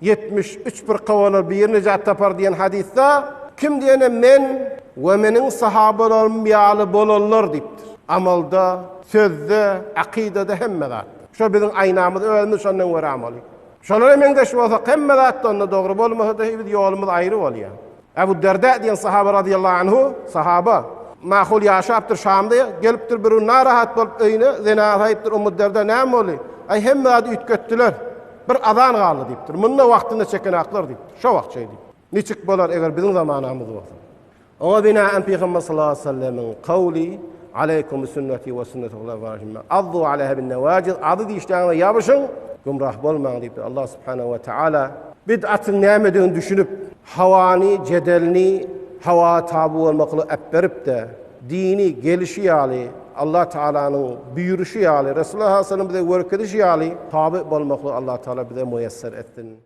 73 bir kavalar bir necat tapar diýen hadisde kim diýene men we meniň sahabalaryň ýaly bolanlar diýipdir. Amalda, sözde, akidede hemme zat. Şo biziň aýnamyz özümiz şondan görä amaly. Şolara meňdeş bolsa hemme zatda onda dogry bolmasa da biz ýolumyz aýry bolýar. Abu Derda diýen sahaba radiyallahu anhu, sahaba mahul ýaşapdyr Şamda, gelipdir bir narahat bolup öýüne zina aýypdyr Ummu Derda näme boli? Ay hemme zat ütgetdiler. Bir azan galy diýipdir. Munda wagtynda çeken aklar diýipdir. Şo wagt şey diýip. Niçik bolar eger biziň zamanamyz bolsa. Oňa binaen Peygamber sallallahu aleyhi ve sellemin kavli aleykum sünneti ve sünneti hulefa'i'r addu aleyha bin wagyz adı diýişlerine ýabyşyň gumrah bolmaň diýip Allah subhanahu wa taala bid'atyň näme düşünüp hawani jedelni hawa tabu bolmakly äpberip de dini gelişi ýaly Allah Taalanyň buyuruşy ýaly Resulullah sallallahu aleyhi ve sellem bize görkezişi ýaly tabi bolmakly Allah Taala bize muyassar etsin.